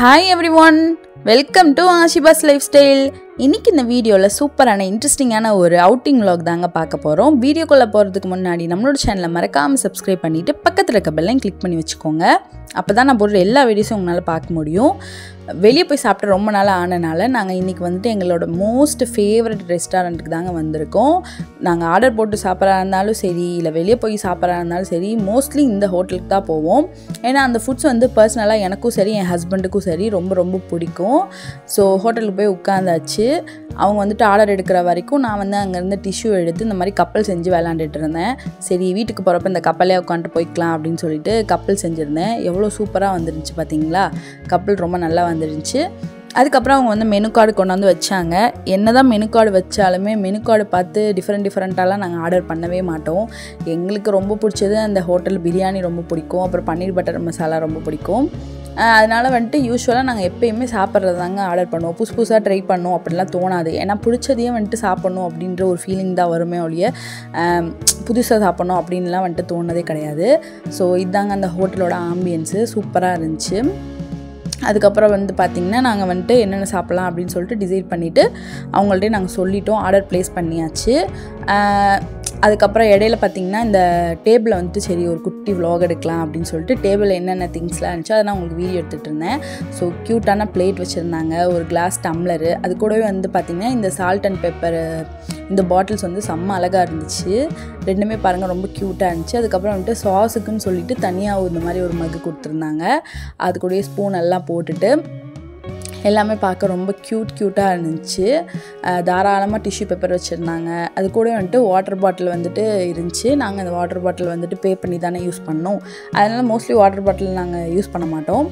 Hi everyone, welcome to Ashiba's Lifestyle. இன்னைக்கு இந்த வீடியோவில் சூப்பரான இன்ட்ரெஸ்டிங்கான ஒரு அவுட்டிங் vlog தாங்க பார்க்க போகிறோம். வீடியோக்குள்ளே போகிறதுக்கு முன்னாடி நம்மளோட சேனலை மறக்காமல் சப்ஸ்கிரைப் பண்ணிவிட்டு பக்கத்தில் இருக்க பெல்லையும் கிளிக் பண்ணி வச்சுக்கோங்க. அப்போ தான் நான் போடுற எல்லா வீடியோஸும் உங்களால் பார்க்க முடியும். வெளியே போய் சாப்பிட்டு ரொம்ப நாள் ஆனனால நாங்கள் இன்றைக்கி வந்துட்டு எங்களோட மோஸ்ட் ஃபேவரட் ரெஸ்டாரண்ட்டுக்கு தாங்க வந்திருக்கோம். நாங்கள் ஆர்டர் போட்டு சாப்பிட்றா இருந்தாலும் சரி, இல்லை வெளியே போய் சாப்பிட்றா இருந்தாலும் சரி, மோஸ்ட்லி இந்த ஹோட்டலுக்கு தான் போவோம். ஏன்னா அந்த ஃபுட்ஸ் வந்து பர்சனலாக எனக்கும் சரி என் ஹஸ்பண்டுக்கும் சரி ரொம்ப ரொம்ப பிடிக்கும். ஸோ ஹோட்டலுக்கு போய் உட்காந்தாச்சு. அவங்க வந்துட்டு ஆர்டர் எடுக்கிற வரைக்கும் நான் வந்து அங்கேருந்து டிஷ்யூ எடுத்து இந்த மாதிரி கப்பல் செஞ்சு விளாண்டுட்டு இருந்தேன். சரி வீட்டுக்கு போகிறப்ப இந்த கப்பலே உட்காந்துட்டு போய்க்கலாம் அப்படின்னு சொல்லிட்டு கப்பல் செஞ்சுருந்தேன். எவ்வளோ சூப்பராக வந்துருந்துச்சு பார்த்தீங்களா? கப்பல் ரொம்ப நல்லா வந்துருந்துச்சு. அதுக்கப்புறம் அவங்க வந்து மெனு கார்டு கொண்டாந்து வச்சாங்க. என்ன தான் மெனு கார்டு வச்சாலுமே மெனு கார்டு பார்த்து டிஃப்ரெண்ட்டாலாம் நாங்கள் ஆர்டர் பண்ணவே மாட்டோம். எங்களுக்கு ரொம்ப பிடிச்சது அந்த ஹோட்டல் பிரியாணி ரொம்ப பிடிக்கும், அப்புறம் பன்னீர் பட்டர் மசாலா ரொம்ப பிடிக்கும். அதனால் வந்துட்டு யூஸ்வலாக நாங்கள் எப்போயுமே சாப்பிட்றது தாங்க ஆர்டர் பண்ணுவோம். புதுசாக ட்ரை பண்ணோம் அப்படின்லாம் தோணாது. ஏன்னா பிடிச்சதையும் வந்துட்டு சாப்பிட்ணும் அப்படின்ற ஒரு ஃபீலிங் தான் வருமே ஒழிய புதுசாக சாப்பிட்ணும் அப்படின்லாம் வந்துட்டு தோணுனதே கிடையாது. ஸோ இதாங்க அந்த ஹோட்டலோட ஆம்பியன்ஸு சூப்பராக இருந்துச்சு. அதுக்கப்புறம் வந்து பார்த்திங்கன்னா நாங்கள் வந்துட்டு என்னென்ன சாப்பிட்லாம் அப்படின்னு சொல்லிட்டு டிசைட் பண்ணிவிட்டு அவங்கள்ட்டே நாங்கள் சொல்லிட்டோம், ஆர்டர் ப்ளேஸ் பண்ணியாச்சு. அதுக்கப்புறம் இடையில பார்த்திங்கன்னா இந்த டேபிளில் வந்துட்டு சரி ஒரு குட்டி vlog எடுக்கலாம் அப்படின்னு சொல்லிட்டு டேபிளில் என்னென்ன திங்ஸ்லாம் இருந்துச்சோ அதை நான் உங்களுக்கு வீடியோ எடுத்துகிட்டு இருந்தேன். ஸோ க்யூட்டான பிளேட் வச்சுருந்தாங்க, ஒரு கிளாஸ் டம்ளரு, அது கூடவே வந்து பார்த்திங்கன்னா இந்த சால்ட் அண்ட் பெப்பர் இந்த பாட்டில்ஸ் வந்து செம்ம அழகாக இருந்துச்சு. ரெண்டுமே பாருங்கள் ரொம்ப க்யூட்டாக இருந்துச்சு. அதுக்கப்புறம் வந்துட்டு சாஸுக்குன்னு சொல்லிட்டு தனியாக இந்த மாதிரி ஒரு மக்கு கொடுத்துருந்தாங்க. அது கூடயே ஸ்பூன் எல்லாம் போட்டுட்டு எல்லாமே பார்க்க ரொம்ப க்யூட்டாக இருந்துச்சு. தாராளமாக டிஷ்யூ பேப்பர் வச்சுருந்தாங்க. அது கூட வந்துட்டு வாட்டர் பாட்டில் வந்துட்டு இருந்துச்சு. நாங்கள் அந்த வாட்டர் பாட்டில் வந்துட்டு பே பண்ணி தானே யூஸ் பண்ணோம். அதனால் மோஸ்ட்லி வாட்டர் பாட்டில் நாங்கள் யூஸ் பண்ண மாட்டோம்.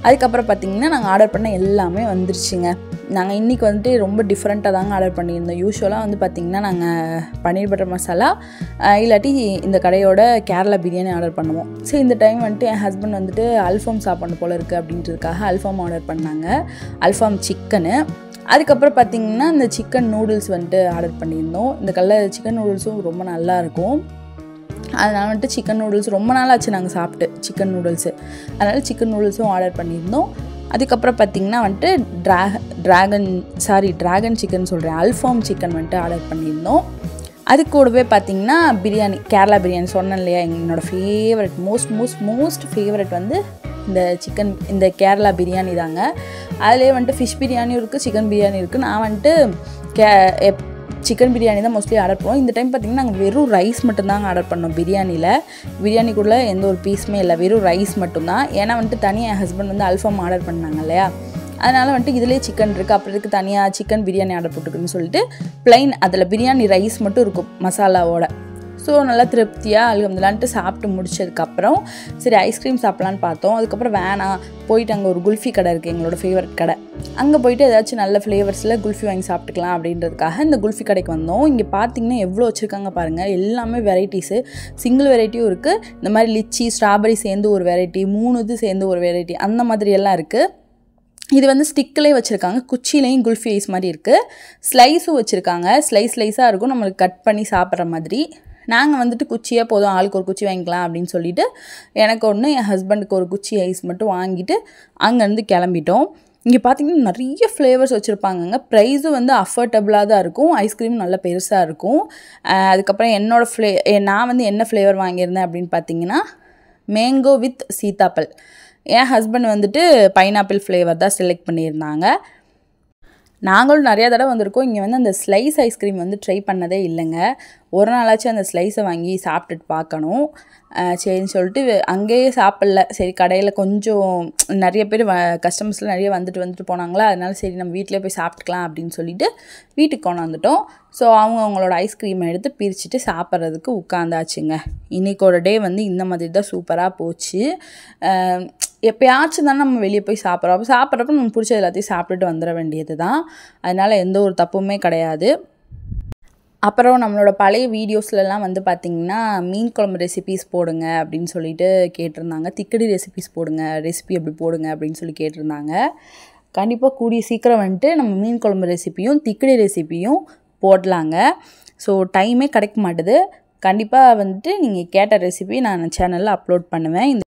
அதுக்கப்புறம் பார்த்திங்கன்னா நாங்கள் ஆர்டர் பண்ண எல்லாமே வந்துருச்சுங்க. நாங்கள் இன்றைக்கி வந்துட்டு ரொம்ப டிஃப்ரெண்ட்டாக தாங்க ஆர்டர் பண்ணியிருந்தோம். யூஸ்வலாக வந்து பார்த்திங்கன்னா நாங்கள் பன்னீர் பட்டர் மசாலா இல்லாட்டி இந்த கடையோட கேரளா பிரியாணி ஆர்டர் பண்ணுவோம். சரி இந்த டைம் வந்துட்டு என் ஹஸ்பண்ட் வந்துட்டு அல்ஃபாம் சாப்பிடணும் போல் இருக்குது அப்படின்றதுக்காக அல்ஃபாம் ஆர்டர் பண்ணாங்க, அல்ஃபாம் சிக்கனு. அதுக்கப்புறம் பார்த்திங்கன்னா இந்த சிக்கன் நூடுல்ஸ் வந்துட்டு ஆர்டர் பண்ணியிருந்தோம். இந்த சிக்கன் நூடுல்ஸும் ரொம்ப நல்லாயிருக்கும். அதனால் வந்துட்டு சிக்கன் நூடுல்ஸ் ரொம்ப நாளாச்சு நாங்கள் சாப்பிட்டு சிக்கன் நூடுல்ஸு, அதனால் சிக்கன் நூடுல்ஸும் ஆர்டர் பண்ணியிருந்தோம். அதுக்கப்புறம் பார்த்திங்கன்னா வந்துட்டு ட்ராகன் சிக்கன் சொல்கிறேன், அல்ஃபாம் சிக்கன் வந்துட்டு ஆர்டர் பண்ணியிருந்தோம். அது கூடவே பார்த்திங்கன்னா பிரியாணி, கேரளா பிரியாணி சொன்னேன் இல்லையா, என்னோடய ஃபேவரட் மோஸ்ட் ஃபேவரட் வந்து இந்த கேரளா பிரியாணி தாங்க. அதிலே வந்துட்டு ஃபிஷ் பிரியாணியும் இருக்குது, சிக்கன் பிரியாணி இருக்குது. நான் வந்துட்டு சிக்கன் பிரியாணி தான் மோஸ்ட்லி ஆர்டர் பண்ணுவோம். இந்த டைம் பார்த்திங்கன்னா நாங்கள் வெறும் ரைஸ் மட்டும்தாங்க ஆர்டர் பண்ணோம். பிரியாணிக்குள்ளே எந்த ஒரு பீஸுமே இல்லை, வெறும் ரைஸ் மட்டும்தான். ஏன்னா வந்துட்டு தனியாக என் ஹஸ்பண்ட் வந்து அல்ஃபாம் ஆர்டர் பண்ணாங்க இல்லையா, அதனால் வந்துட்டு இதிலே சிக்கன் இருக்குது, அப்புறம் இதுக்கு தனியாக சிக்கன் பிரியாணி ஆர்டர் போட்டுருக்குன்னு சொல்லிட்டு ப்ளைன் அதில் பிரியாணி ரைஸ் மட்டும் இருக்கும் மசாலாவோட. ஸோ நல்லா திருப்தியாக அல்ஹம்துலில்லாஹ்ன்ட்டு சாப்பிட்டு முடிச்சதுக்கப்புறம் சரி ஐஸ்கிரீம் சாப்பிட்லான்னு பார்த்தோம். அதுக்கப்புறம் வேணாம், போயிட்டு அங்கே ஒரு குல்ஃபி கடை இருக்குது, எங்களோட ஃபேவரட் கடை. அங்கே போயிட்டு ஏதாச்சும் நல்ல ஃப்ளேவர்ஸில் குல்ஃபி வாங்கி சாப்பிட்டுக்கலாம் அப்படின்றதுக்காக இந்த குல்ஃபி கடைக்கு வந்தோம். இங்கே பார்த்திங்கன்னா எவ்வளோ வச்சுருக்காங்க பாருங்கள், எல்லாமே வெரைட்டிஸு. சிங்கிள் வெரைட்டியும் இருக்குது, இந்த மாதிரி லிச்சி ஸ்ட்ராபெரி சேர்ந்து ஒரு வெரைட்டி, 3 இது சேர்ந்து ஒரு வெரைட்டி, அந்த மாதிரி எல்லாம் இருக்குது. இது வந்து ஸ்டிக்கிலே வச்சுருக்காங்க, குச்சிலையும் குல்ஃபி ஐஸ் மாதிரி இருக்குது. ஸ்லைஸும் வச்சுருக்காங்க, ஸ்லைஸாக இருக்கும், நம்மளுக்கு கட் பண்ணி சாப்பிட்ற மாதிரி. நாங்கள் வந்துட்டு குச்சியாக போதும், ஆளுக்கு ஒரு குச்சி வாங்கிக்கலாம் அப்படின்னு சொல்லிட்டு எனக்கு ஒன்று, என் ஹஸ்பண்டுக்கு ஒரு குச்சி ஐஸ் மட்டும் வாங்கிட்டு அங்கேருந்து கிளம்பிட்டோம். இங்கே பார்த்திங்கன்னா நிறைய ஃப்ளேவர்ஸ் வச்சுருப்பாங்கங்க. ப்ரைஸும் வந்து அஃபோர்டபுளாக தான் இருக்கும், ஐஸ்கிரீமும் நல்லா பெருசாக இருக்கும். அதுக்கப்புறம் நான் வந்து என்ன ஃப்ளேவர் வாங்கியிருந்தேன் அப்படின்னு பார்த்திங்கன்னா மேங்கோ வித் சீத்தாப்பல். என் ஹஸ்பண்ட் வந்துட்டு பைனாப்பிள் ஃப்ளேவர் தான் செலக்ட் பண்ணியிருந்தாங்க. நாங்களும் நிறையா தடவை வந்திருக்கோம். இங்கே வந்து அந்த ஸ்லைஸ் ஐஸ்கிரீம் வந்து ட்ரை பண்ணதே இல்லைங்க. ஒரு நாளாச்சும் அந்த ஸ்லைஸை வாங்கி சாப்பிட்டுட்டு பார்க்கணும். சரின்னு சொல்லிட்டு அங்கேயே சாப்பிட்ல, சரி கடையில் கொஞ்சம் நிறைய பேர் கஸ்டமர்ஸ்லாம் நிறைய வந்துட்டு போனாங்களா, அதனால சரி நம்ம வீட்டிலே போய் சாப்பிட்டுக்கலாம் அப்படின்னு சொல்லிட்டு வீட்டுக்கு கொண்டு வந்துட்டோம். ஸோ அவங்களோட ஐஸ்கிரீமை எடுத்து பிரிச்சுட்டு சாப்பிட்றதுக்கு உட்காந்தாச்சுங்க. இன்றைக்கோட டே வந்து இந்த மாதிரி தான் சூப்பராக போச்சு. எப்போயாச்சும் தானே நம்ம வெளியே போய் சாப்பிட்றோம், அப்போ சாப்பிட்றப்ப நம்ம பிடிச்ச எல்லாத்தையும் சாப்பிட்டுட்டு வந்துட வேண்டியது தான். அதனால் எந்த ஒரு தப்புமே கிடையாது. அப்புறம் நம்மளோட பழைய வீடியோஸ்லலாம் வந்து பார்த்திங்கன்னா மீன் குழம்பு ரெசிபீஸ் போடுங்க அப்படின்னு சொல்லிட்டு கேட்டிருந்தாங்க, திக்கடி ரெசிபீஸ் போடுங்க, ரெசிபி எப்படி போடுங்க அப்படின்னு சொல்லி கேட்டிருந்தாங்க. கண்டிப்பாக கூடிய சீக்கிரம் வந்துட்டு நம்ம மீன் குழம்பு ரெசிப்பியும் திக்கடி ரெசிப்பியும் போடலாங்க. ஸோ டைமே கிடைக்க மாட்டுது. கண்டிப்பாக வந்துட்டு நீங்கள் கேட்ட ரெசிபி நான் சேனலில் அப்லோட் பண்ணுவேன்.